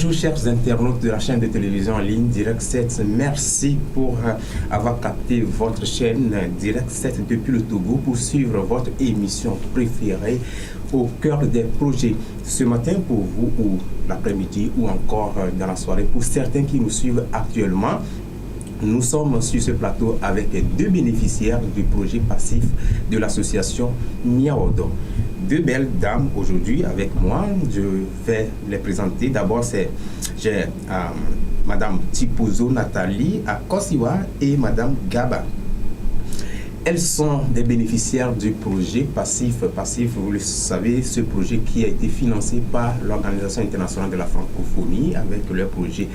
Bonjour chers internautes de la chaîne de télévision en ligne Direct 7. Merci pour avoir capté votre chaîne Direct 7 depuis le Togo pour suivre votre émission préférée au cœur des projets. Ce matin pour vous ou l'après-midi ou encore dans la soirée pour certains qui nous suivent actuellement. Nous sommes sur ce plateau avec deux bénéficiaires du projet passif de l'association Miaodo. Deux belles dames aujourd'hui avec moi. Je vais les présenter. D'abord, j'ai Madame Tipozo Nathalie Akosiwa et Madame Gaba. Elles sont des bénéficiaires du projet Passif. Passif, vous le savez, ce projet qui a été financé par l'Organisation internationale de la francophonie avec leur projet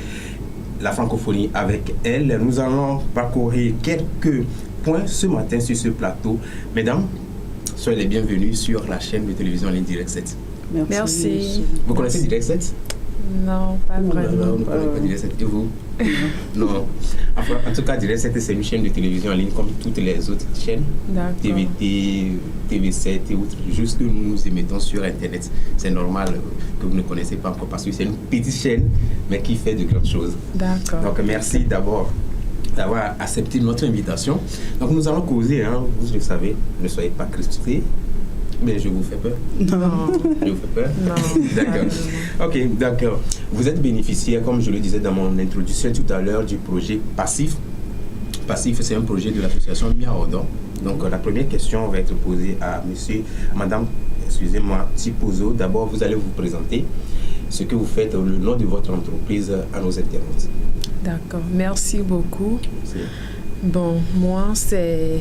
La francophonie avec elle. Nous allons parcourir quelques points ce matin sur ce plateau. Mesdames, soyez les bienvenus sur la chaîne de télévision en ligne Direct 7. Merci. Vous connaissez Direct 7? Non, pas vraiment. Vous ne connaissez pas Direct 7 et vous? Non. En tout cas, Direct 7, c'est une chaîne de télévision en ligne comme toutes les autres chaînes. TVT, TV7 et autres. Juste que nous nous émettons sur Internet. C'est normal que vous ne connaissez pas encore parce que c'est une petite chaîne, mais qui fait de grandes choses. D'accord. Donc, merci d'abord d'avoir accepté notre invitation. Donc, nous allons causer, hein, vous le savez, ne soyez pas crispés. Mais je vous fais peur? Non. Je vous fais peur? Non. D'accord. Ok, d'accord. Vous êtes bénéficiaire, comme je le disais dans mon introduction tout à l'heure, du projet Passif. Passif, c'est un projet de l'association Miaodo. Donc, la première question va être posée à madame, excusez-moi, Tipozo. D'abord, vous allez vous présenter ce que vous faites, le nom de votre entreprise à nos internautes. D'accord. Merci beaucoup. Merci. Bon, moi, c'est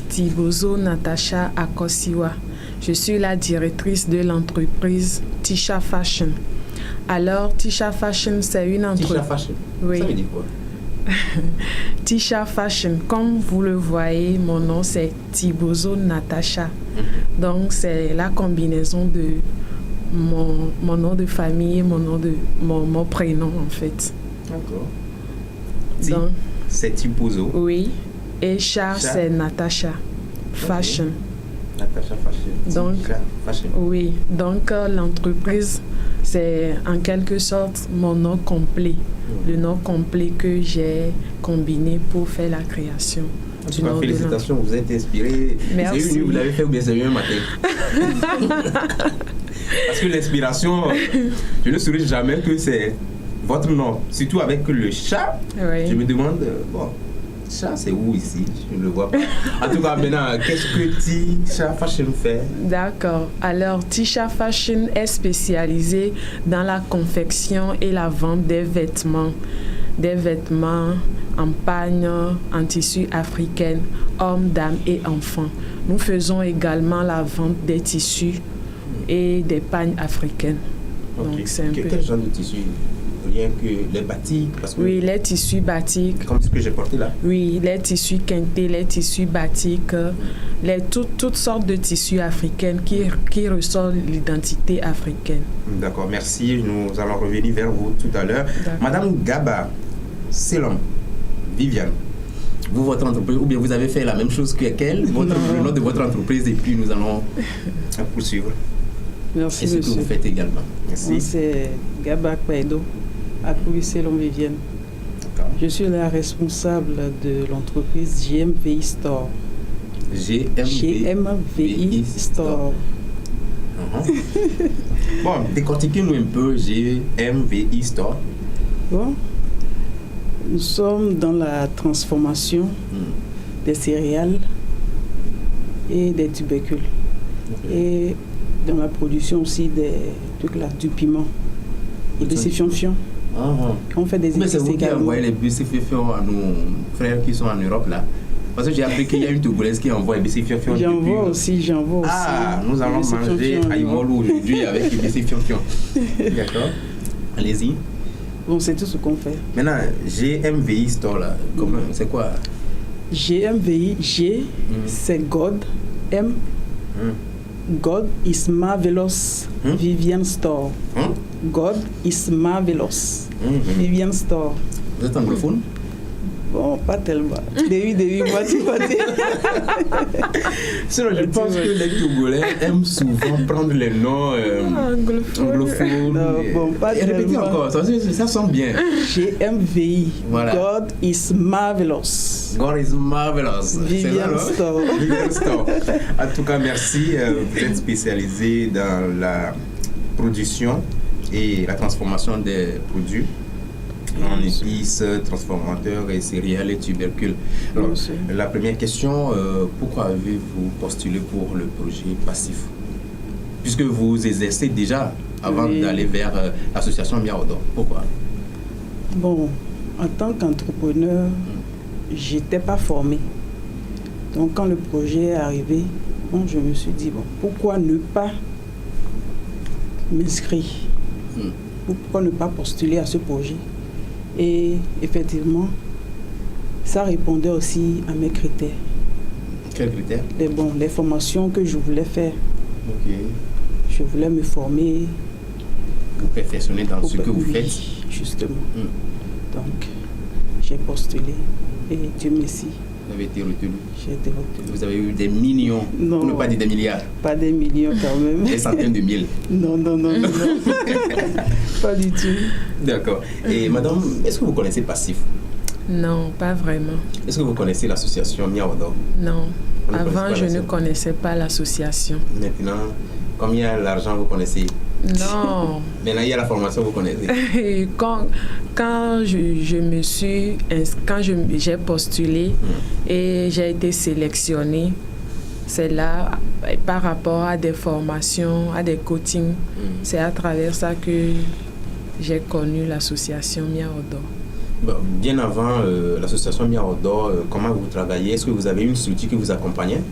Tipozo Natacha Akosiwa. Je suis la directrice de l'entreprise Tisha Fashion. Alors, Tisha Fashion, c'est une entreprise... Tisha Fashion? Oui. Ça veut dire quoi? Tisha Fashion, comme vous le voyez, mon nom c'est Tipozo Natacha. Donc, c'est la combinaison de mon nom de famille et mon prénom, en fait. D'accord. Donc, c'est Tipozo. Oui. Et Char, c'est Natacha Fashion. Okay. Natacha Fashion. Donc, Fashion. Oui, donc l'entreprise, c'est en quelque sorte mon nom complet. Le nom complet que j'ai combiné pour faire la création. En tout cas, félicitations, vous êtes inspiré. Merci. C'est une nuit, vous l'avez fait ou bien c'est un matin? Parce que l'inspiration, je ne saurais jamais que c'est votre nom. Surtout avec le chat, Oui. Je me demande, bon, chat c'est où ici? Je ne le vois pas. En tout cas, maintenant, qu'est-ce que Tisha Fashion fait? D'accord. Alors, Tisha Fashion est spécialisée dans la confection et la vente des vêtements en pagne, en tissu africain, hommes, dames et enfants. Nous faisons également la vente des tissus et des pagnes africaines. Okay. Donc, c'est un peu... Quel genre de tissu? Rien que les batiks, parce que Oui, les tissus batiks. Comme ce que j'ai porté là. Oui, les tissus quintés, les tissus batiks, toutes sortes de tissus africains qui ressortent l'identité africaine. D'accord, merci. Nous allons revenir vers vous tout à l'heure. Madame Gaba, Selom, Viviane, vous, votre entreprise, ou bien vous avez fait la même chose qu'elle, le nom de votre entreprise, et puis nous allons poursuivre. Merci, et ce monsieur. que vous faites également. Merci. Moi, c'est Gaba Kwaido, Akoubi Selom Vivienne. Je suis la responsable de l'entreprise GMVI Store. GMVI Store. Bon, décortiquez-nous un peu GMVI Store. Bon, nous sommes dans la transformation des céréales et des tubercules. Et dans la production aussi des trucs là, du piment et des fion-fion. On fait des épices. Mais c'est vous qui envoyez les bissifions à nos frères qui sont en Europe là? Parce que j'ai appris qu'il y a une Togolaise qui envoie les bissifions. J'envoie aussi. Ah, nous allons manger à Imolo aujourd'hui avec les bissifions. D'accord. Allez-y. Bon, c'est tout ce qu'on fait. Maintenant, GMVI Store là, c'est quoi? GMVI, G, c'est God, M. God is marvelous, Vivienne Store. God is marvelous, Vivienne Store. Vous êtes anglophone? Bon, pas tellement. Des 8 mois, tu vas dire. Sinon, je pense que les Togolais aiment souvent prendre les noms anglophones. Non, bon, pas et répétez tellement. encore, ça sent bien. GMVI. Voilà. God is marvelous. God is marvelous. Vivian Store. Vivian Store. En tout cas, merci. Vous êtes spécialisé dans la production et la transformation des produits en épices, transformateurs et céréales et tubercules. Alors, la première question, pourquoi avez-vous postulé pour le projet Passif? Puisque vous exercez déjà avant d'aller vers l'association Miaodo. Pourquoi? Bon, en tant qu'entrepreneur, j'étais pas formée. Donc quand le projet est arrivé, bon, je me suis dit, bon, pourquoi ne pas m'inscrire? Pourquoi ne pas postuler à ce projet? Et effectivement, ça répondait aussi à mes critères. Quels critères? Les formations que je voulais faire. Ok. Je voulais me former. Vous perfectionnez dans ce que vous faites? Justement. Donc, j'ai postulé et Dieu merci. Vous avez été retenu? J'ai été retenu. Vous avez eu des millions, non, pour ne pas dire des milliards? Pas des millions quand même. Des centaines de mille? Non. Pas du tout. D'accord. Et madame, est-ce que vous connaissez Passif? Non, pas vraiment. Est-ce que vous connaissez l'association Miaodo? Non. Avant, je ne connaissais pas l'association. Maintenant, combien d'argent vous connaissez? Non. Maintenant, il y a la formation, vous connaissez. Quand j'ai postulé et j'ai été sélectionnée, c'est là, par rapport à des formations, à des coachings, c'est à travers ça que j'ai connu l'association Miaodo. Bon, bien avant l'association Miaodo, comment vous travaillez? Est-ce que vous avez une structure qui vous accompagnait?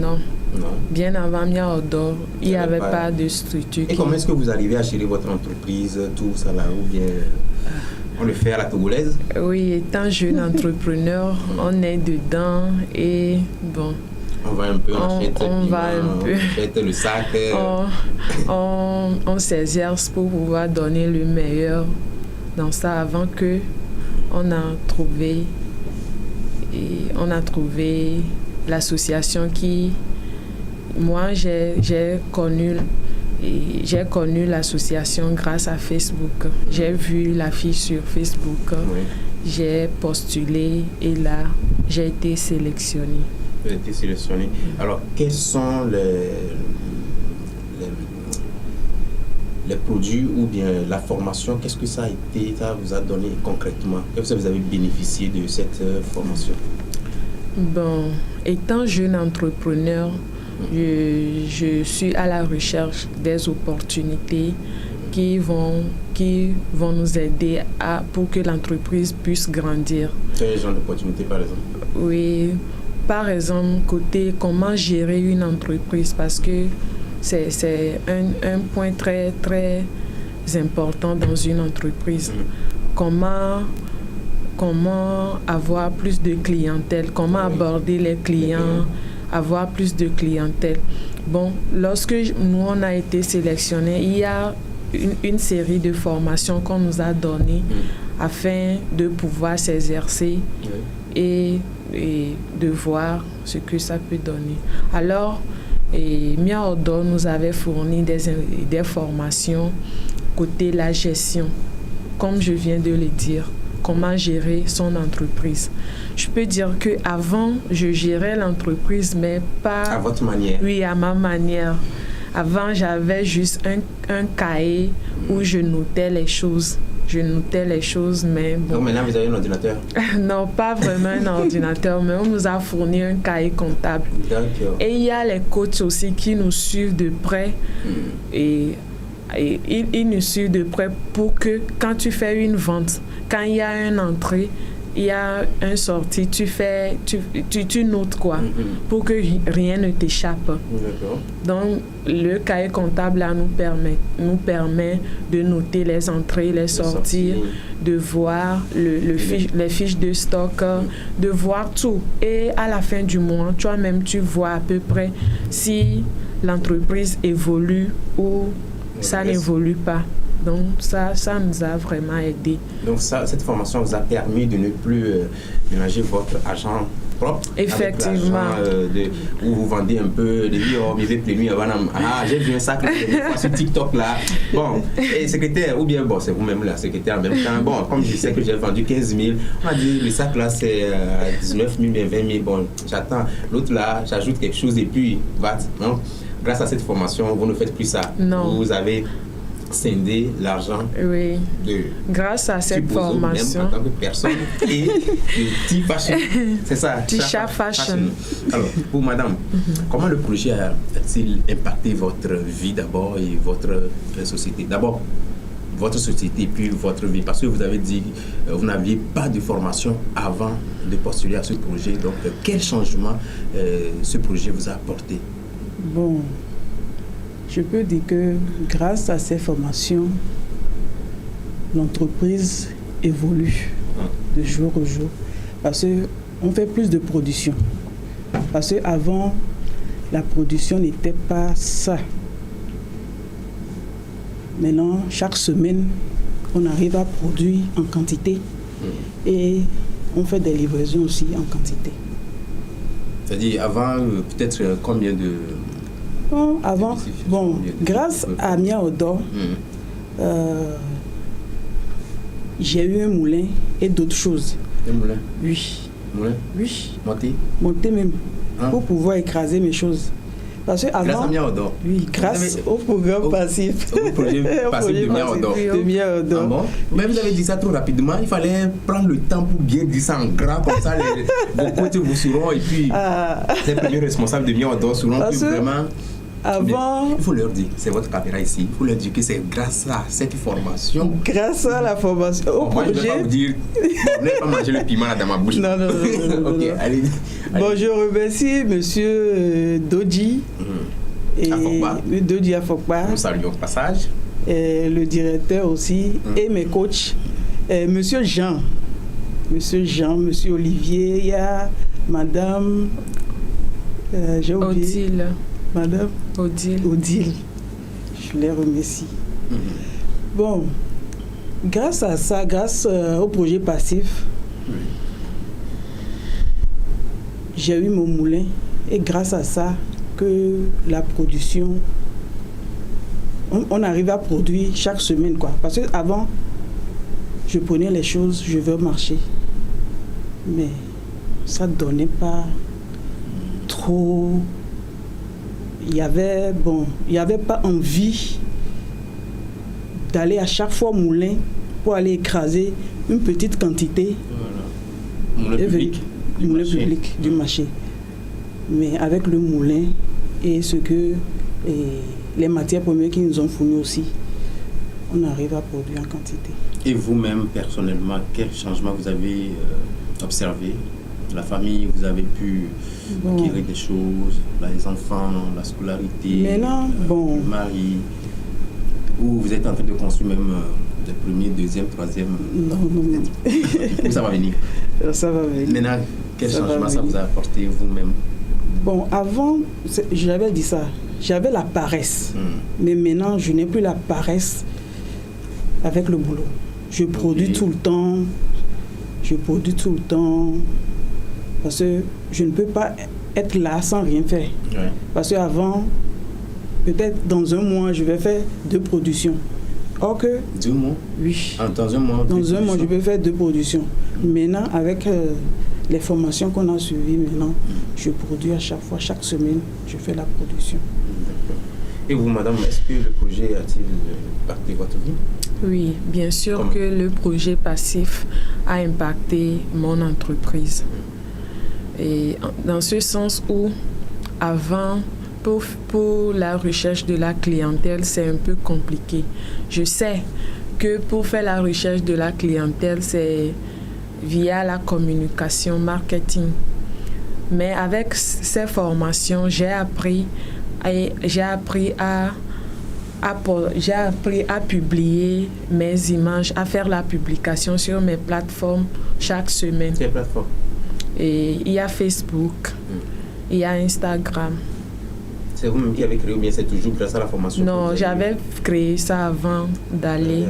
Non. Non. Bien avant Miaodo, il n'y avait pas de structure. Et comment est-ce que vous arrivez à gérer votre entreprise, tout ça là, ou bien on le fait à la togolaise? Oui, étant jeune entrepreneur, on est dedans et bon. On va un peu, on achète le sac. On s'exerce pour pouvoir donner le meilleur dans ça avant que on a trouvé l'association qui... Moi, j'ai connu l'association grâce à Facebook. J'ai vu l'affiche sur Facebook. Oui. J'ai postulé et là, j'ai été sélectionnée. Vous avez été sélectionnée. Alors, quels sont les produits ou bien la formation? Qu'est-ce que ça vous a donné concrètement? Qu'est-ce que vous avez bénéficié de cette formation? Bon, étant jeune entrepreneur, je suis à la recherche des opportunités qui vont nous aider pour que l'entreprise puisse grandir. Quel genre d'opportunités, par exemple? Oui, par exemple, côté comment gérer une entreprise, parce que c'est un point très, très important dans une entreprise. Comment avoir plus de clientèle, comment aborder les clients, avoir plus de clientèle. Bon, lorsque nous, on a été sélectionnés, il y a une série de formations qu'on nous a données afin de pouvoir s'exercer et de voir ce que ça peut donner. Alors, Miaodo nous avait fourni des formations côté la gestion, comme je viens de le dire. Comment gérer son entreprise. Je peux dire qu'avant, je gérais l'entreprise, mais pas... À votre manière? Oui, à ma manière. Avant, j'avais juste un cahier où je notais les choses. Mais bon... Donc maintenant, vous avez un ordinateur? Non, pas vraiment un ordinateur, mais on nous a fourni un cahier comptable. D'accord. Et il y a les coachs aussi qui nous suivent de près. Et ils nous suivent de près pour que quand tu fais une vente, quand il y a une entrée, il y a une sortie, tu notes quoi, pour que rien ne t'échappe. D'accord. Donc, le cahier comptable là nous permet de noter les entrées, les sorties, de voir les fiches de stock, de voir tout. Et à la fin du mois, toi-même, tu vois à peu près si l'entreprise évolue ou ça n'évolue pas. Donc ça nous a vraiment aidé. Donc cette formation vous a permis de ne plus mélanger votre argent propre. Effectivement. Avec où vous vendez un peu, de dire, oh, mais j'ai vu un sac sur TikTok là. Bon, et secrétaire, ou bien, bon, c'est vous-même la secrétaire en même temps. Bon, comme je sais que j'ai vendu 15 000, on a dit, le sac là, c'est 19 000, 20 000. Bon, j'attends. L'autre là, j'ajoute quelque chose et puis, non, grâce à cette formation, vous ne faites plus ça. Non. Vous avez scindé l'argent oui. de grâce à cette formation même en tant que personne et de T-Fashion. C'est ça. Tisha Fashion. Alors, pour madame, comment le projet a-t-il impacté votre vie d'abord et votre société? D'abord, votre société puis votre vie, parce que vous avez dit vous n'aviez pas de formation avant de postuler à ce projet. Donc, quel changement ce projet vous a apporté? Bon, je peux dire que grâce à ces formations, l'entreprise évolue de jour au jour parce qu'on fait plus de production. Parce qu'avant, la production n'était pas ça. Maintenant, chaque semaine, on arrive à produire en quantité et on fait des livraisons aussi en quantité. C'est-à-dire, avant, peut-être combien de... Bon, avant, bon, grâce à Mia Odor, j'ai eu un moulin et d'autres choses. Un moulin? Oui. Moulin? Oui. Monter? Monter même, pour pouvoir écraser mes choses. Parce que avant, grâce à Mia Odor? Oui, grâce au programme passif. Au projet passif de Mia Odor. De Mia Odor. Ah bon? Mais vous avez dit ça trop rapidement, il fallait prendre le temps pour bien dire ça en gras, comme ça vos côtés vous sauront et puis les premiers responsables de Mia Odor sauront que vraiment... Avant, il faut leur dire, c'est votre caméra ici, il faut leur dire que c'est grâce à cette formation. Grâce à la formation. Au moi, projet. Je ne vais pas vous dire, vous n'allez pas manger le piment là dans ma bouche. Non. Ok, allez. Bon, je remercie monsieur Dodji. Et Dodji Afokba. Nous saluons au passage. Et le directeur aussi. Et mes coachs. Monsieur Jean, monsieur Olivier, il y a madame. J'ai oublié. Odile. Madame Odile. Je les remercie. Bon, grâce à ça, grâce au projet passif, j'ai eu mon moulin et grâce à ça que la production, on arrive à produire chaque semaine quoi. Parce qu'avant, je prenais les choses, je vais au marché, mais ça ne donnait pas trop. Il n'y avait pas envie d'aller à chaque fois au moulin pour aller écraser une petite quantité. Voilà. Moulin public du marché. Mais avec le moulin et les matières premières qui nous ont fournies aussi, on arrive à produire en quantité. Et vous-même, personnellement, quel changement vous avez observé? La famille, vous avez pu acquérir des choses, les enfants, la scolarité, le mari, ou vous êtes en train de construire même le premier, deuxième, troisième? Non. Où ça va venir? Ça va venir. Maintenant, quel changement ça vous a apporté vous-même? Bon, avant, j'avais dit ça, j'avais la paresse. Mais maintenant, je n'ai plus la paresse avec le boulot. Je produis tout le temps. Parce que je ne peux pas être là sans rien faire. Ouais. Parce qu'avant, peut-être dans un mois, je vais faire 2 productions. Or que... 2 mois? Oui. Dans un mois? Dans un mois, je peux faire 2 productions. Maintenant, avec les formations qu'on a suivies, maintenant, je produis à chaque fois, chaque semaine, je fais la production. D'accord. Et vous, madame, est-ce que le projet a-t-il impacté votre vie? Oui, bien sûr que le projet passif a impacté mon entreprise. Et dans ce sens où, avant, pour la recherche de la clientèle, c'est un peu compliqué. Je sais que pour faire la recherche de la clientèle, c'est via la communication, marketing. Mais avec ces formations, j'ai appris à publier mes images, à faire la publication sur mes plateformes chaque semaine. Quelle plateforme? Et il y a Facebook, il y a Instagram. C'est vous-même qui avez créé ou bien c'est toujours grâce à la formation? Non, j'avais créé ça avant d'aller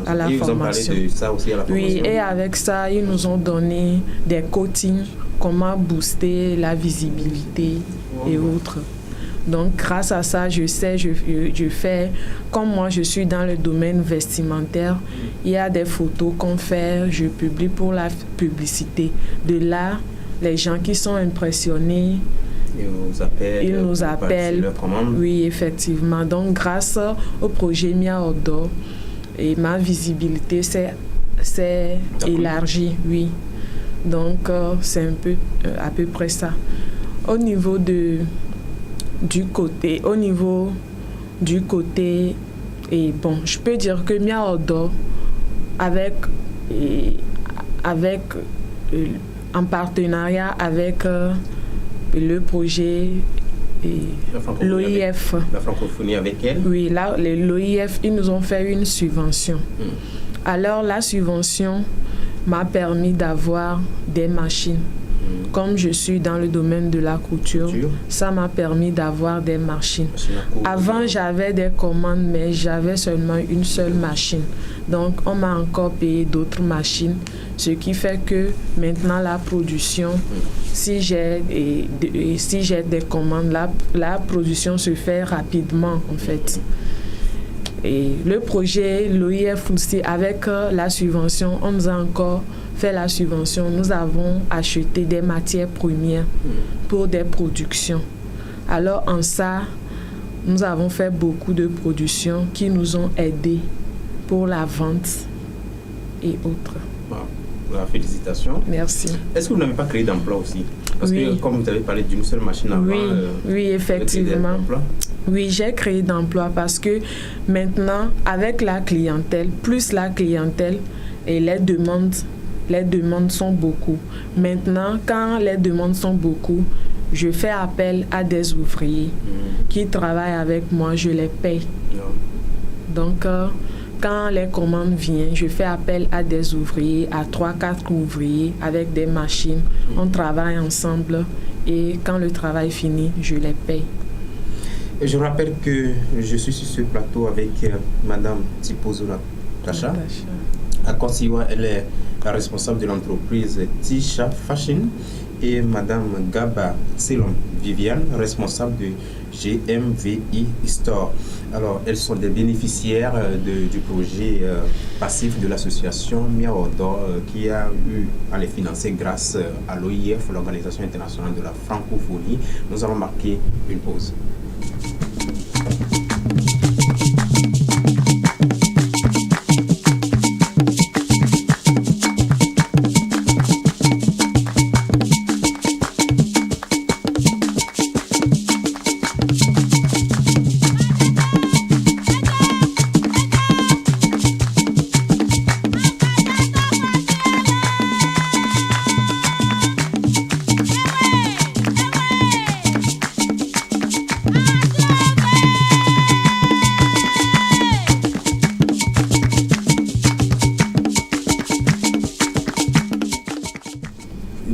à la formation. Ils ont formation. parlé de ça aussi à la formation? Oui, et avec ça, ils nous ont donné des coachings, comment booster la visibilité et autres. Donc, grâce à ça, je sais, je fais, comme moi, je suis dans le domaine vestimentaire, il y a des photos qu'on fait, je publie pour la publicité. De là, les gens qui sont impressionnés, ils nous appellent. Oui, effectivement. Donc, grâce au projet Mia Outdoor, et ma visibilité s'est élargie, oui. Donc, c'est un peu à peu près ça. Au niveau du côté, et bon, je peux dire que Mia Outdoor, en partenariat avec le projet l'OIF. La francophonie avec elle? Oui, là, l'OIF, ils nous ont fait une subvention. Alors, la subvention m'a permis d'avoir des machines. Comme je suis dans le domaine de la couture, ça m'a permis d'avoir des machines. Avant, j'avais des commandes, mais j'avais seulement une seule machine. Donc, on m'a encore payé d'autres machines, ce qui fait que maintenant, la production, si j'ai des commandes, la production se fait rapidement, en fait. Et le projet, l'OIF aussi, avec la subvention, on nous a encore fait la subvention. Nous avons acheté des matières premières pour des productions. Alors, en ça, nous avons fait beaucoup de productions qui nous ont aidés pour la vente et autres. Félicitations. Merci. Est-ce que vous n'avez pas créé d'emploi aussi? Parce que comme vous avez parlé d'une seule machine avant... Oui, effectivement. Oui, j'ai créé d'emplois parce que maintenant, avec la clientèle, plus la clientèle et les demandes sont beaucoup. Maintenant, quand les demandes sont beaucoup, je fais appel à des ouvriers qui travaillent avec moi, je les paye. Donc, quand les commandes viennent, je fais appel à des ouvriers, à 3-4 ouvriers avec des machines. On travaille ensemble et quand le travail finit, je les paye. Et je rappelle que je suis sur ce plateau avec Madame Tibozo Natacha. À Kosiwa, elle est la responsable de l'entreprise Tisha Fashion, et Madame Gaba Selom Viviane, responsable de GMVI Store. Alors, elles sont des bénéficiaires du projet passif de l'association Mia Outdoor qui a eu à les financer grâce à l'OIF, l'Organisation internationale de la francophonie. Nous allons marquer une pause.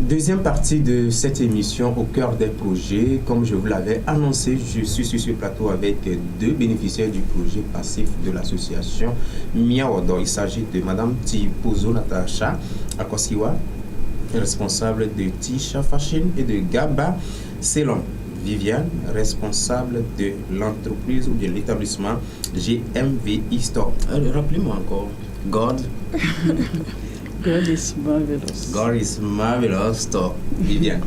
Deuxième partie de cette émission au cœur des projets. Comme je vous l'avais annoncé, je suis sur ce plateau avec deux bénéficiaires du projet passif de l'association Mia Outdoor. Il s'agit de Madame Tibozo Natacha Akosiwa, responsable de Tisha Fashion, et de Gaba Selom Viviane, responsable de l'entreprise ou de l'établissement GMVI Store. Rappelez-moi encore, God is marvelous. God is marvelous store, Viviane.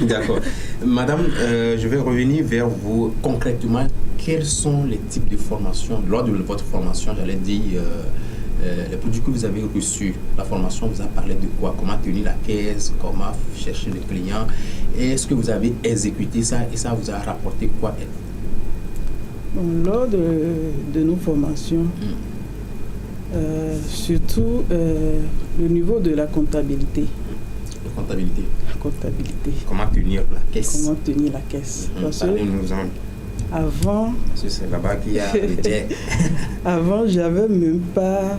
D'accord. Madame, je vais revenir vers vous concrètement. Quels sont les types de formations, lors de votre formation, j'allais dire, les produits que vous avez reçus, la formation vous a parlé de quoi? Comment tenir la caisse, comment chercher les clients? Est-ce que vous avez exécuté ça et ça vous a rapporté quoi? Bon, lors de nos formations, surtout le niveau de la comptabilité. La comptabilité. La comptabilité. Comment tenir la caisse? Comment tenir la caisse. Parlez-nous-en. Avant, c'est là-bas qu'il y a le jet. Avant, j'avais même pas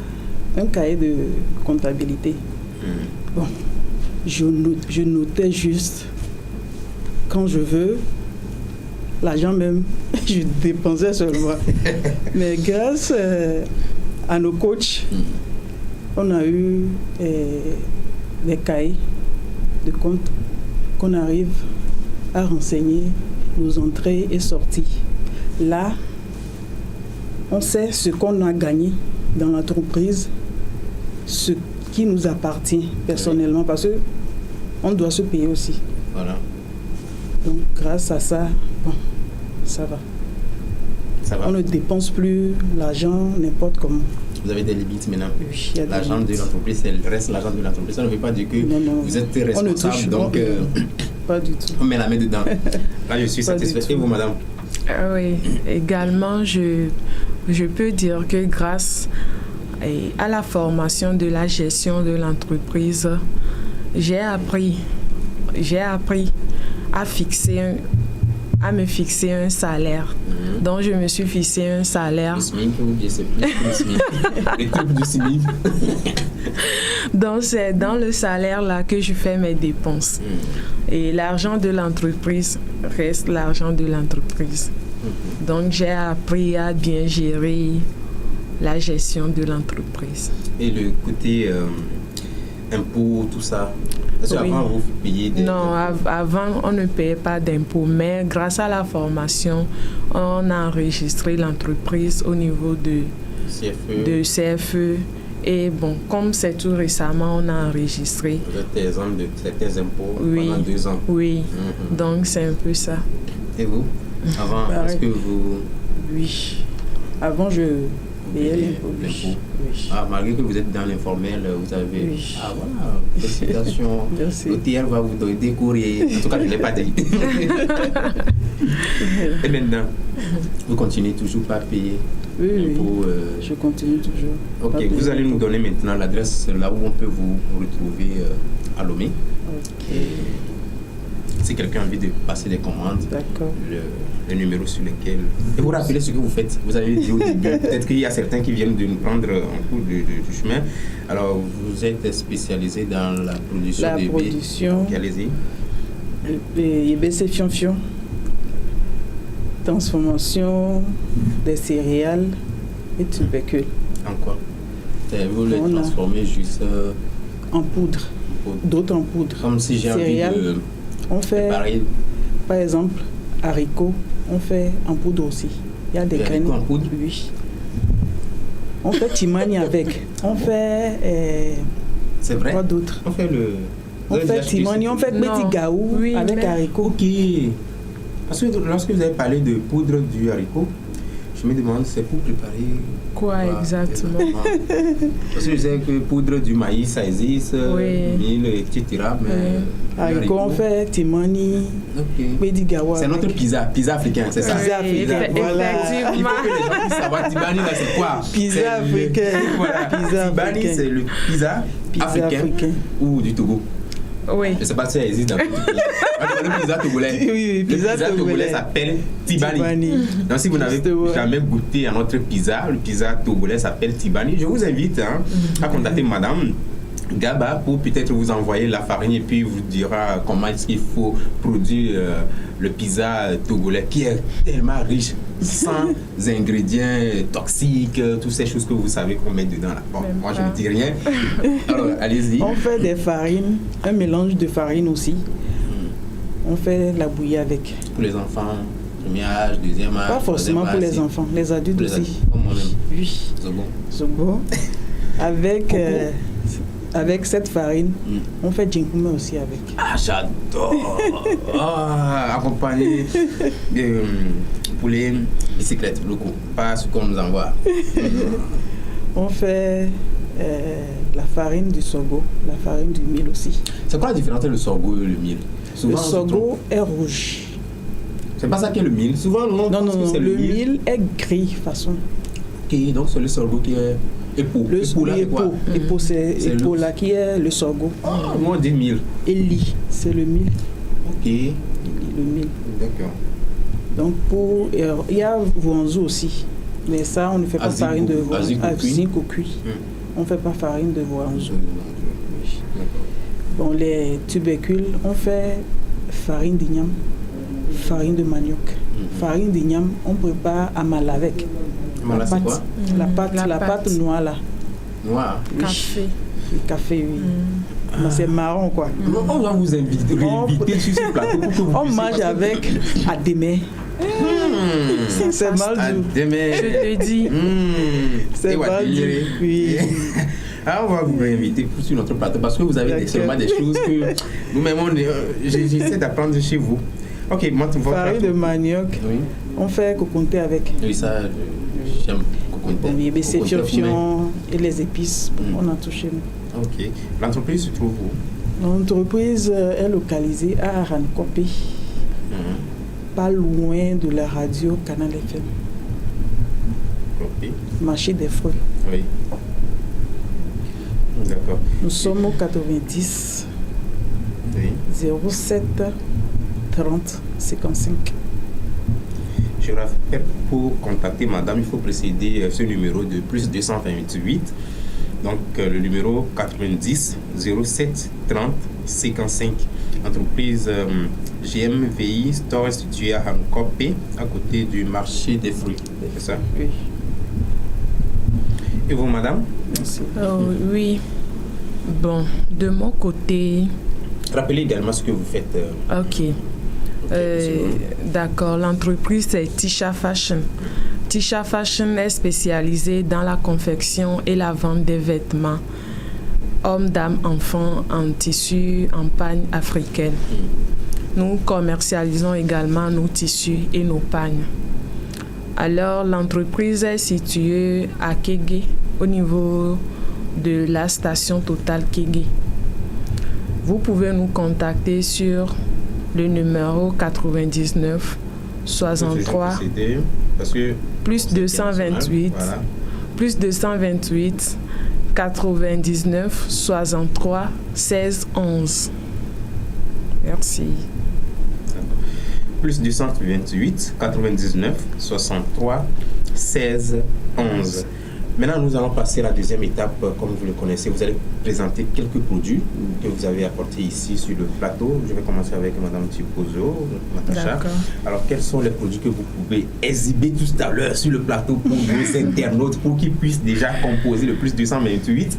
un cahier de comptabilité. Bon, je notais juste quand je veux l'argent même, je dépensais seulement. Mais grâce à nos coachs, on a eu des cahiers de compte qu'on arrive à renseigner nos entrées et sorties. Là, on sait ce qu'on a gagné dans l'entreprise, ce qui nous appartient personnellement, parce qu'on doit se payer aussi. Voilà. Donc, grâce à ça, bon, ça va. Ça va. On ne dépense plus l'argent n'importe comment. Vous avez des limites maintenant. Oui, il y a des L'argent de limites. l'entreprise, c'est reste l'argent de l'entreprise. Ça ne veut pas dire que Non. vous êtes On ne responsable, touche donc pas du tout. on met la main dedans. Là, je suis Pas du satisfait. tout. Et vous, madame? Oui, également, je peux dire que grâce à la formation de la gestion de l'entreprise, j'ai appris à me fixer un salaire. Donc, je me suis fixé un salaire. Le SMIC ou bien c'est plus que le SMIC? Le triple du SMIC. Donc, c'est dans le salaire là que je fais mes dépenses. Et l'argent de l'entreprise reste l'argent de l'entreprise. Donc, j'ai appris à bien gérer la gestion de l'entreprise. Et le côté impôts, tout ça. Est-ce Oui. qu'avant, vous payez des... Non, avant, on ne payait pas d'impôts, mais grâce à la formation, on a enregistré l'entreprise au niveau de CFE. Et bon, comme c'est tout récemment, on a enregistré. Vous êtes exempt de certains impôts Oui. pendant 2 ans. Oui, donc c'est un peu ça. Et vous? Avant, Pareil. est-ce que vous... Oui. Avant, je payais l'impôt. l'impôt. Oui. Ah, malgré que vous êtes dans l'informel, vous avez... Oui. Ah, voilà. Félicitations. Merci. L'OTR va vous donner des courriers. En tout cas, je ne l'ai pas dit. Et maintenant, vous continuez toujours pas à payer Oui, l'impôt. Je continue toujours. Ok, Pas vous payer allez nous l'impôt. donner maintenant l'adresse là où on peut vous retrouver à Lomé. Ok, Si quelqu'un a envie de passer des commandes, d'accord. le numéro sur lequel... Et vous rappelez ce que vous faites. Vous avez dit au début, peut-être qu'il y a certains qui viennent de nous prendre en cours du chemin. Alors, vous êtes spécialisé dans la production La de production. Ok, allez-y. IBC Fion, transformation des céréales et tubercules En quoi? Vous le On a- transformez juste en poudre, d'autres en poudre. comme si j'ai envie Céréales. de On fait, préparer par exemple, haricots, on fait en poudre aussi. Il y a des des graines. haricots en poudre? Oui. On fait timani avec. On fait C'est vrai? quoi d'autre? On fait le... On fait timani, on fait Non. petit gaou Oui, avec mais- haricots. Ok. Parce que lorsque vous avez parlé de poudre du haricot, je me demande c'est pour préparer Quoi exactement? Parce que je sais que poudre du maïs ça existe, Oui. mil, etc. Mais le Haricot, on fait timani, Ok. petit gaou. C'est avec. notre pizza africain, c'est ça? Pizza Oui, africain, effectivement. voilà. Il faut que les gens puissent savoir Tibani là c'est quoi? Pizza C'est le- africain. Voilà. Pizza Tibani africain. c'est le pizza africain ou du Togo. Oui. Je ne sais pas si ça existe dans tout le pays. Le pizza togolais. Oui, Le pizza togolais s'appelle Tibani. Tibani. Donc si vous n'avez Justement. jamais goûté à notre pizza, le pizza togolais s'appelle Tibani. Je vous invite à contacter Madame Gaba pour peut-être vous envoyer la farine et puis vous dira comment est-ce qu'il faut produire le pizza togolais qui est tellement riche, sans ingrédients toxiques, toutes ces choses que vous savez qu'on met dedans là. Bon, Même moi je pas. ne dis rien. Alors allez-y. On fait des farines, un mélange de farine aussi. On fait la bouillie avec. Pour les enfants, premier âge, deuxième âge. Pas forcément pour les enfants, les adultes Pour les aussi. adultes, comme moi-même. Oui, C'est bon. c'est bon. Avec, Coco. avec cette farine, Mm. on fait djinkume aussi avec. Ah, j'adore. Accompagné de poulet bicyclette locaux, pas ce qu'on nous envoie. On fait la farine du sorgho, la farine du mil aussi. C'est quoi la différence entre le sorgho et le mil? Le Souvent, on se sorgho trompe. est rouge. C'est pas ça qui est le mil. Souvent, on Non, pense que non, c'est le mil est gris façon. Ok, donc c'est le sorgho qui est épaule. Le Épaule, là, c'est quoi? épaule, c'est C'est épaule le- là qui est le sorgho. Ah, moi, on dit mil. Et lit, c'est le mil. Ok, Le mil. d'accord. Donc pour il y a Voanzo aussi, mais ça on ne fait pas Azico- farine de Voanzo. azico cuit. Azico cuit. On ne fait pas farine de Voanzo. Oui. D'accord. Bon, les tubercules, on fait farine d'igname, farine de manioc. Farine d'igname, on prépare amala avec. Amala, c'est quoi? La pâte noire là. Noire. Oui. Café. Le café, oui. Mais c'est marron quoi. On va vous inviter sur ce plateau pour que vous on mange avec à demain. C'est mal à du. demain. Je te dis. C'est mal du. Oui. Alors, on va vous inviter sur notre plateau parce que vous avez seulement des choses que nous-mêmes, j'essaie d'apprendre chez vous. Ok, moi, tu vois. Farine de manioc. Oui. On fait coconter avec. Oui, ça, j'aime coconter. Oui, c'est fion et les épices. On a tout chez nous. Ok. L'entreprise se trouve où? L'entreprise est localisée à Arankopé, pas loin de la radio Canal FM. Ok. Marché des fruits. Oui. D'accord. Nous sommes au 90 Oui. 07 30 55. Je rappelle, pour contacter madame, il faut précéder ce numéro de plus 228. Donc, le numéro 90 07 30 55. Entreprise GMVI Store située à Hankopé, à côté du marché des fruits. C'est ça? Oui. Et vous, madame? Merci. Oui. Bon, de mon côté. Rappelez également ce que vous faites. Ok. D'accord. L'entreprise, c'est Tisha Fashion. Tisha Fashion est spécialisée dans la confection et la vente des vêtements hommes, dames, enfants en tissu, en pagne africaine. Nous commercialisons également nos tissus et nos pagnes. Alors, l'entreprise est située à Kégué, au niveau de la station Total Kégué. Vous pouvez nous contacter sur le numéro 99 63 parce que plus 228 voilà. plus 228 99 63 16 11. Merci. Plus 228 99 63 16 11. Maintenant, nous allons passer à la deuxième étape. Comme vous le connaissez, vous allez présenter quelques produits que vous avez apportés ici sur le plateau. Je vais commencer avec Mme Tipozo, Natacha. D'accord. Alors, quels sont les produits que vous pouvez exhiber tout à l'heure sur le plateau pour nos internautes, pour qu'ils puissent déjà composer le plus 228,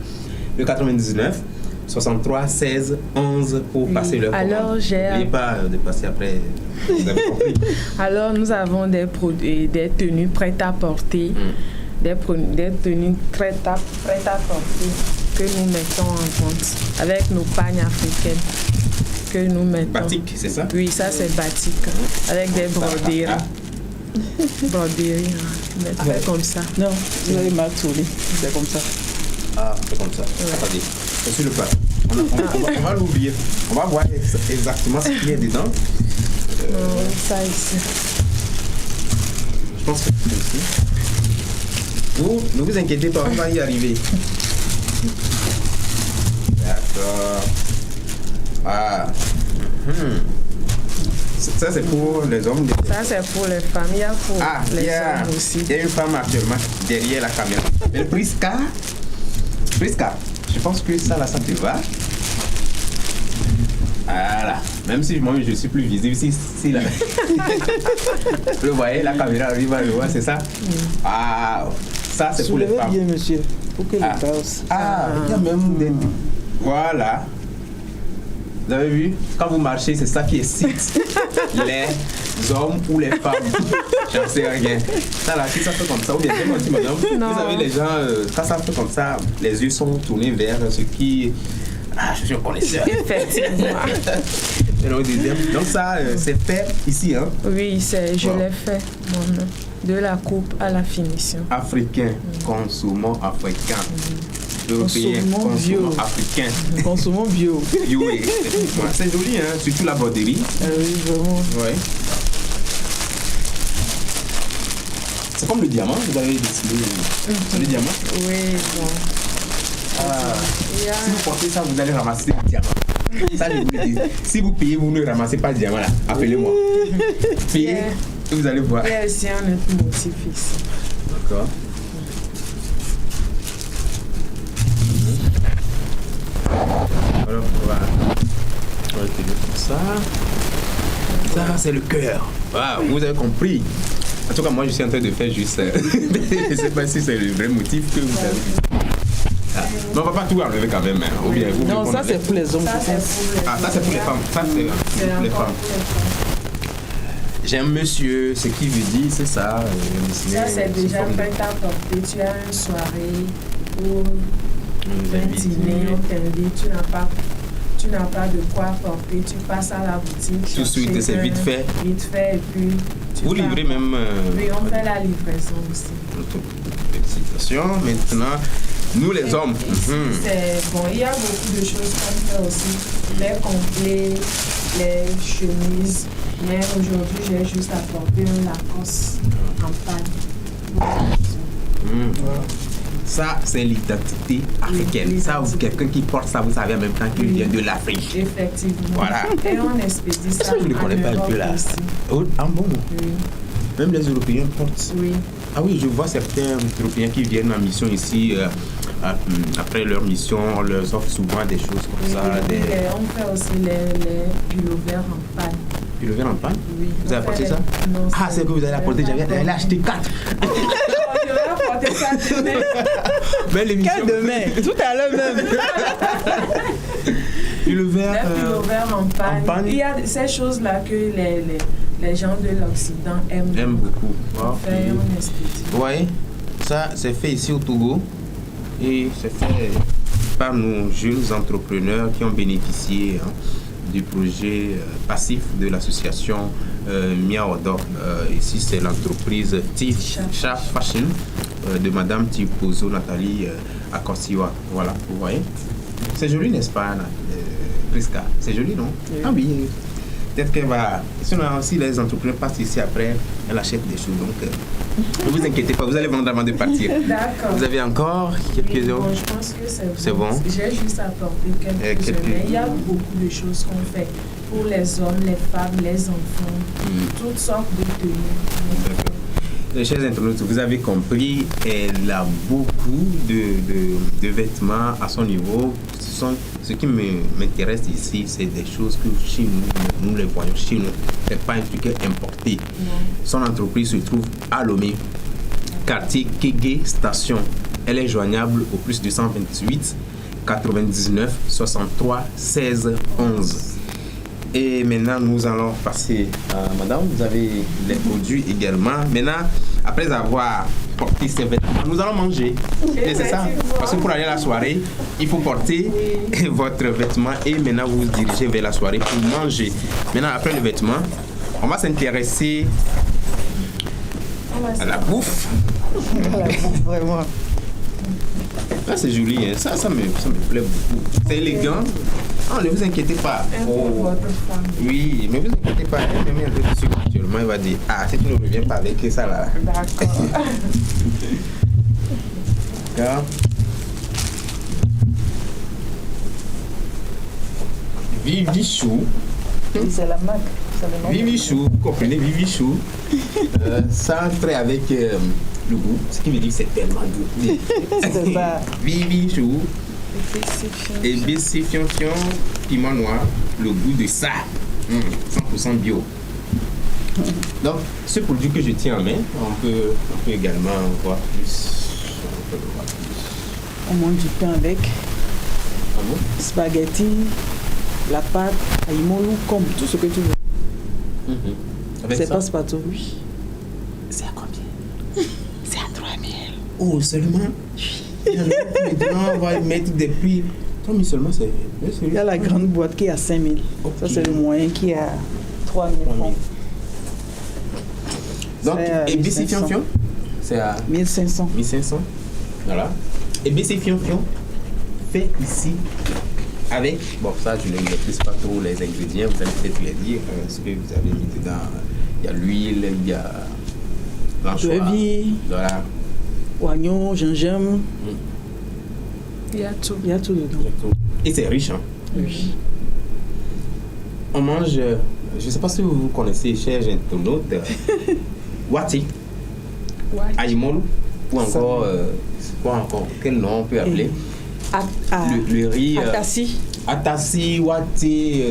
le 99, 63, 16, 11 pour passer leur commande. Alors, n'oubliez pas de passer après. Vous avez compris. Alors, nous avons des produits, des tenues prêtes à porter. Des tenues prêtes à porter que nous mettons en vente avec nos pagnes africaines que nous mettons. Batik, c'est ça? Oui, ça c'est batik avec des broderies. Broderies, mais fait comme ça. Non, vous avez mal tourné, c'est comme ça. Ah, c'est comme ça. Ouais. Attendez, c'est sur le plat. On va l'oublier. On va voir exactement ce qu'il y a dedans. Ça ici. Je pense que c'est ici. Vous, ne vous inquiétez pas, on va y arriver. D'accord. Ah. Ça, c'est pour les hommes. Ça, c'est pour les femmes. Il y a pour les hommes aussi. Il y a une femme actuellement derrière la caméra. Mais Prisca, je pense que ça, là, ça te va. Voilà. Même si moi, je suis plus visible, si là. Vous voyez, la caméra arrive à le voir, c'est ça? Ah. Ça, c'est pour les femmes. Bien, monsieur, pour que les passe. Il y a même des... Voilà. Vous avez vu? Quand vous marchez, c'est ça qui excite les hommes ou les femmes. J'en sais rien. Ça, là, si ça fait comme ça, ou bien, madame, vous savez, les gens, quand ça fait comme ça, les yeux sont tournés vers ce qui... Ah, je suis un connaisseur. Effectivement. Donc ça, c'est fait ici, hein? Oui, je l'ai fait moi-même. De la coupe à la finition. Africain, consommons africain. Européen, bio. Africain. Consommons bio. Bio, effectivement. C'est joli, hein? Surtout la broderie. Oui, vraiment. Ouais. C'est comme le diamant, vous avez dessiné. C'est le diamant? Oui, bon. Si vous portez ça, vous allez ramasser le diamant. Ça, je vous le dis. Si vous payez, vous ne ramassez pas le diamant là. Appelez-moi. Payez et vous allez voir. Il y a aussi un autre motif ici. D'accord. Alors, on va tenir comme ça. Ça, c'est le cœur. Ah, vous avez compris. En tout cas, moi, je suis en train de faire juste... je ne sais pas si c'est le vrai motif que vous avez. Ah. Mais on ne va pas tout enlever quand même. Hein. Ou bien, vous, non, ça, c'est pour les hommes. Ça, c'est pour les Ah, ça, c'est pour les femmes. Ça, c'est pour les femmes. J'aime monsieur, ce qu'il veut dire, c'est ça. Ça, c'est déjà prêt à porter. Tu as une soirée ou un dîner, on t'invite, tu n'as pas de quoi porter, tu passes à la boutique. Tout de suite, c'est vite fait. Vite fait, et puis vous livrez même. Oui, on fait la livraison aussi. Félicitations. Maintenant, nous les hommes. C'est bon, il y a beaucoup de choses qu'on fait aussi. Les complets, les chemises. Mais aujourd'hui, j'ai juste apporté un Lacoste en panne. Ça, c'est l'identité africaine. Oui, ça, quelqu'un qui porte ça, vous savez en même temps qu'il vient de l'Afrique. Effectivement. Voilà. Et on expédie ça. Est-ce que je ne connais pas un peu là? Oh, ah bon? Oui. Même les Européens portent. Oui. Ah oui, je vois certains Européens qui viennent en mission ici. Après leur mission, on leur offre souvent des choses comme ça. On fait aussi les pullovers en panne. Pullover en panne? Oui. Vous avez apporté ça? Non. Ah, c'est que vous allez apporter. J'avais acheté 4. Je vais apporter ça demain. Mais l'émission. Quel demain? Tout à l'heure même. Pullover. Les pullovers en panne. Il y a ces choses-là que les gens de l'Occident aiment beaucoup. On fait un esthétique. Vous voyez, ça, c'est fait ici au Togo. Et c'est fait par nos jeunes entrepreneurs qui ont bénéficié du projet passif de l'association Miaodo. Ici, c'est l'entreprise Tisha Fashion de Madame Tibozo Nathalie Akossiwa. Voilà, vous voyez. C'est joli, n'est-ce pas, Priska? C'est joli, non? Oui. Ah oui. Peut-être qu'elle va... Si les entrepreneurs passent ici après, elle achète des choses. Donc, ne vous inquiétez pas, vous allez vendre avant de partir. D'accord. Vous avez encore quelques autres? Bon, je pense que c'est bon. J'ai juste apporté quelques-uns. Il y a beaucoup de choses qu'on fait pour les hommes, les femmes, les enfants, toutes sortes de tenues. D'accord. Chers internautes, vous avez compris, elle a beaucoup de vêtements à son niveau. Ce qui m'intéresse ici, c'est des choses que chez nous les voyons chez nous. Ce n'est pas un truc importé. Non. Son entreprise se trouve à Lomé, quartier Kégué Station. Elle est joignable au plus 228 99 63 16 11. Et maintenant, nous allons passer à madame. Vous avez les produits également. Maintenant, après avoir porté ces vêtements, nous allons manger. Et c'est ça. Parce que pour aller à la soirée, il faut porter votre vêtement. Et maintenant, vous vous dirigez vers la soirée pour manger. Maintenant, après le vêtement, on va s'intéresser à la bouffe. Vraiment. Là, c'est joli. Hein. Ça me plaît beaucoup. C'est élégant. Ah, ne vous inquiétez pas. Votre femme. Oui, mais vous inquiétez pas. Elle me met un peu de sucre actuellement. Elle va dire, ah, si tu ne reviens pas avec ça là. D'accord. D'accord. Vivichou. C'est la marque. Vivichou, vous comprenez, Vivichou. Ça entre avec le goût, ce qui veut dire que c'est tellement doux. C'est ça. Vivichou. Et BC Fion, piment noir, le goût de ça. 100% bio. Donc, ce produit que je tiens en main, on peut également voir plus. On mange du pain avec. Ah bon? Spaghetti, la pâte, aïmolo, comme tout ce que tu veux. C'est pas partout. Oui. C'est à combien? C'est à 3000. Oh, seulement? Maintenant, on va mettre des prix. 3000 seulement, c'est. Il y a la grande boîte qui est à 5000. Okay. Ça, c'est le moyen qui est à 3000 francs. Donc, et BC Fion, c'est à 1500. 1500. Voilà. Et BC Fion fait ici avec. Bon, ça, je ne maîtrise pas trop les ingrédients. Vous allez peut-être les dire ce que vous avez mis dedans. Il y a l'huile, il y a l'anchois. Voilà. Oignon, gingembre. Il y a tout. Il y a tout dedans. Et c'est riche, hein? Oui. On mange, je ne sais pas si vous connaissez, chers internautes, wati, aïmolo, ou encore, quoi encore, quel nom on peut appeler? Le riz. Atassi. Atassi, wati,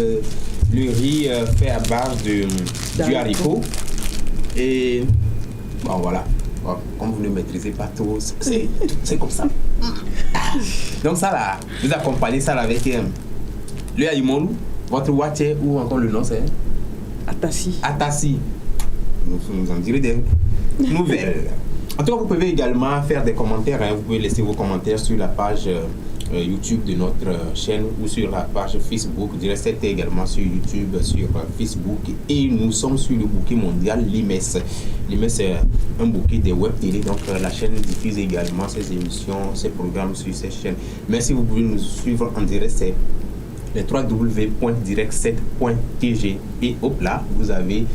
le riz fait à base du haricot. Et bon, voilà. Bon, comme vous ne maîtrisez pas trop, c'est comme ça. Donc ça là, vous accompagnez ça là avec le aïmolou, votre watch ou encore le nom c'est Atassi. Atassi. Nous en direz des nouvelles. En tout cas, vous pouvez également faire des commentaires. Vous pouvez laisser vos commentaires sur la page YouTube de notre chaîne ou sur la page Facebook. Direct 7 est également sur YouTube, sur Facebook. Et nous sommes sur le bouquet mondial l'IMES. L'IMES est un bouquet de web télé. Donc la chaîne diffuse également ses émissions, ses programmes sur cette chaîne. Mais si vous pouvez nous suivre en direct, c'est le www.direct7.tg. Et hop là, vous avez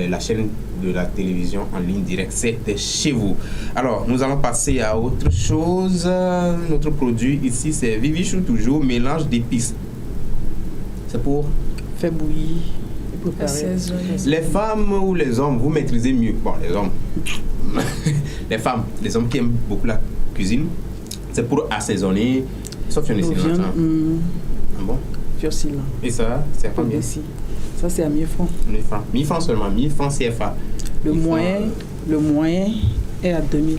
la chaîne de la télévision en ligne Direct 7 chez vous. Alors, nous allons passer à autre chose. Notre produit ici, c'est Vivichou toujours, mélange d'épices. C'est pour faire bouillir et préparer. Les femmes ou les hommes, vous maîtrisez mieux. Bon, les hommes. Les femmes, les hommes qui aiment beaucoup la cuisine, c'est pour assaisonner. Sauf qu'il y a une viande, ah bon? Furcillant. Et ça, c'est combien? Ici. Ça, c'est à 1000 francs. 1000 francs. 1000 francs seulement. 1000 francs CFA. Le moyen est à 2000.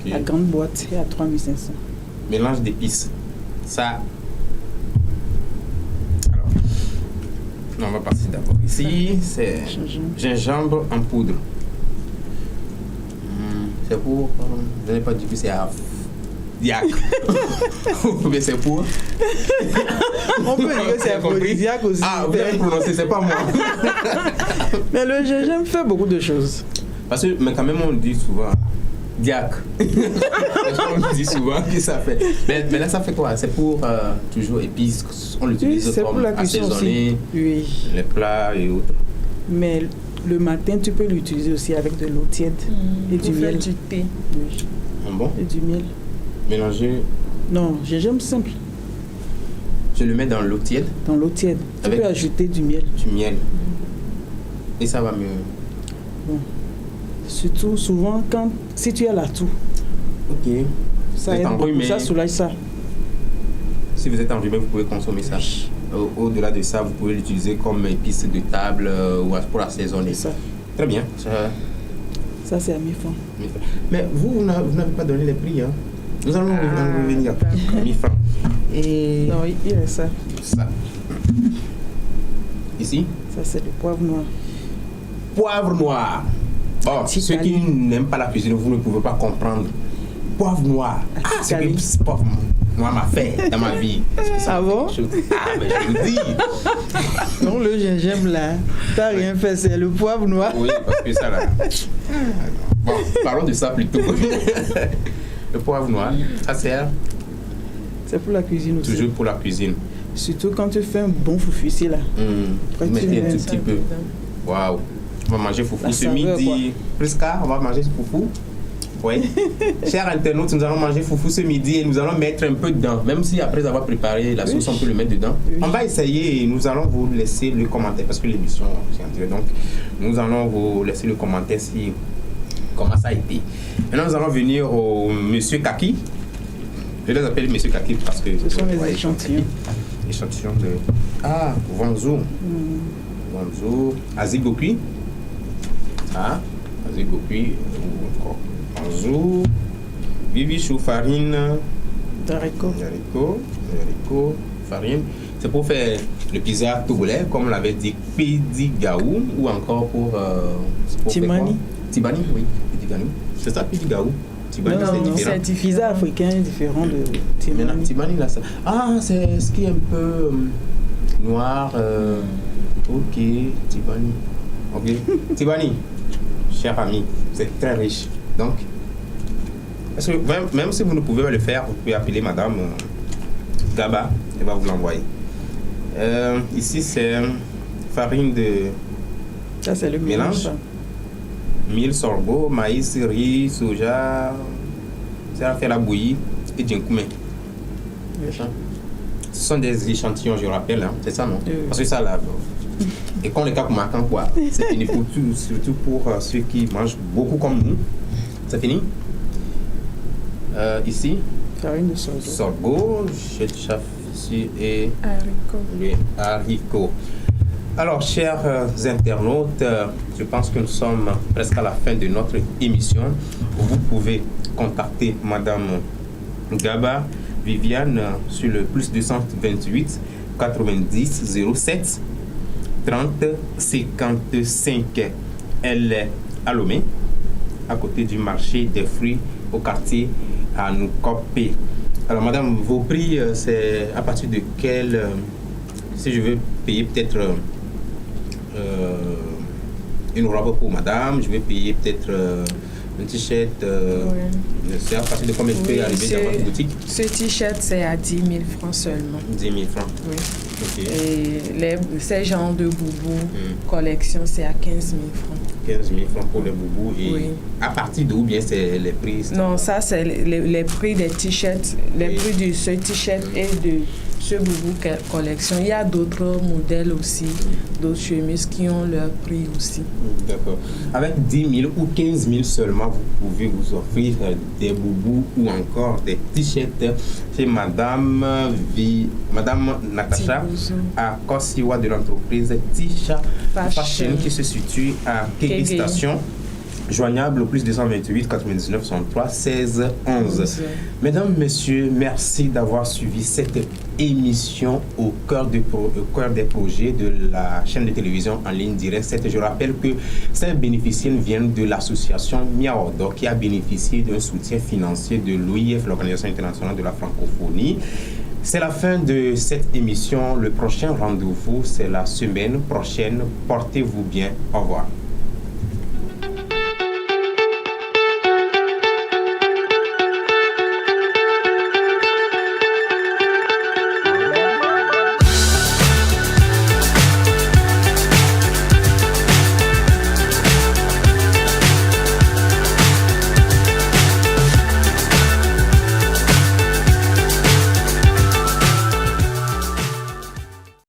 Okay. La grande boîte est à 3500. Mélange d'épices. Ça. Alors, on va passer d'abord. Ici, c'est gingembre en poudre. C'est pour. Je n'ai pas dit que c'est à diac. Mais c'est pour. On peut dire que c'est aphrodisiaque aussi. Ah, vous avez prononcé, c'est pas moi. Mais le gingembre fait beaucoup de choses. Parce que, mais quand même, on dit souvent diac. On dit souvent que ça fait. Mais là, ça fait quoi? C'est pour toujours épices. On l'utilise comme assaisonner les plats et autres. Mais le matin, tu peux l'utiliser aussi avec de l'eau tiède et du miel. Du thé. Oui. Ah bon? Et du miel. Mélanger. Non, gingembre simple. Je le mets dans l'eau tiède. Dans l'eau tiède. Tu peux ajouter du miel. Du miel. Et ça va mieux. Bon. Surtout, souvent, si tu as la toux. Ok. Ça aide beaucoup, ça soulage ça. Si vous êtes enrhumé, vous pouvez consommer ça. Au-delà de ça, vous pouvez l'utiliser comme épice de table ou pour assaisonner. Ça. Très bien. Ça, c'est à 1000 francs. Mais vous n'avez pas donné les prix. Hein? Nous allons revenir à 1000 francs. Et non, il reste ça. Ça. Ici? Ça, c'est le poivre noir. Poivre noir. Bon, ceux qui n'aiment pas la cuisine, vous ne pouvez pas comprendre. Poivre noir. Ce que poivre noir m'a fait dans ma vie. Ah bon? Ah, mais je vous dis. Donc le gingembre là, t'as rien fait, c'est le poivre noir. Oui, parce que ça là. Bon, parlons de ça plutôt. Le poivre noir, ça sert. C'est pour la cuisine aussi. Toujours pour la cuisine. Surtout quand tu fais un bon foufou ici là. Mettez un tout petit peu. Waouh. On va manger foufou ce midi. Prisca, on va manger foufou. Oui. Chers internautes, nous allons manger foufou ce midi et nous allons mettre un peu dedans. Même si après avoir préparé la sauce, on peut le mettre dedans. Oui. On va essayer et nous allons vous laisser le commentaire parce que l'émission c'est en direct. Donc, nous allons vous laisser le commentaire si comment ça a été. Maintenant, nous allons venir au Monsieur Kaki. Je les appelle Monsieur Kaki parce que ce sont les échantillons. Échantillons de. Ah, Wanzo. Wanzo. Azigokui. Ah, Azigokui. Encore. Wanzo. Vivichou, farine. D'haricot. Farine. C'est pour faire le pizza togolais, comme on l'avait dit, Pidigaou, ou encore pour Tibani. Tibani, oui. Pidigaou. C'est ça, Pidigaou. Tibani, c'est différent. C'est pizza africain différent de Tibani. Tibani, là, ça. Ah, c'est ce qui est un peu noir. Ok, Tibani. Ok. Tibani, cher ami, c'est très riche. Donc, parce que même si vous ne pouvez pas le faire, vous pouvez appeler Madame Gaba, elle va vous l'envoyer. Ici, c'est farine de. Ça, c'est le mélange. Mil, sorgho, maïs, riz, soja. Ça va faire la bouillie et djinkoumé. Ce sont des échantillons, je rappelle, hein. C'est ça, non? Parce que ça lave. Et quand les cas marquant quoi, c'est fini pour tout, surtout pour ceux qui mangent beaucoup comme nous. C'est fini? Ici, farine de sorgho. Sorgho, et les haricots. Alors, chers internautes, je pense que nous sommes presque à la fin de notre émission. Vous pouvez contacter Madame Gaba Viviane sur le plus 228 90 07 30 55. Elle est à Lomé, à côté du marché des fruits au quartier à Noukopé. Alors, madame, vos prix, c'est à partir de quel... si je veux payer peut-être une robe pour madame, je vais payer peut-être une t-shirt, c'est à partir de combien je peux arriver dans votre boutique? Ce t-shirt, c'est à 10 000 francs seulement. 10 000 francs. Oui. Okay. Et ces genres de boubou collection, c'est à 15 000 francs. 15 000 francs pour les boubous. Et oui. À partir d'où bien c'est les prix? Non, ça c'est les prix des t-shirts, les prix de ce t-shirt et de ce boubou collection. Il y a d'autres modèles aussi, d'autres chemises qui ont leur prix aussi. D'accord. Avec 10 000 ou 15 000 seulement, vous pouvez vous offrir des boubous ou encore des t-shirts chez Madame Natacha à Kosiwa de l'entreprise Tisha Fashion qui se situe à Kégué Station. Joignable au plus 228 99 63 16 11. Mesdames, Messieurs, merci d'avoir suivi cette émission au cœur des projets de la chaîne de télévision en ligne Direct 7. Je rappelle que ces bénéficiaires viennent de l'association Miaodo qui a bénéficié d'un soutien financier de l'OIF, l'Organisation internationale de la francophonie. C'est la fin de cette émission. Le prochain rendez-vous, c'est la semaine prochaine. Portez-vous bien. Au revoir.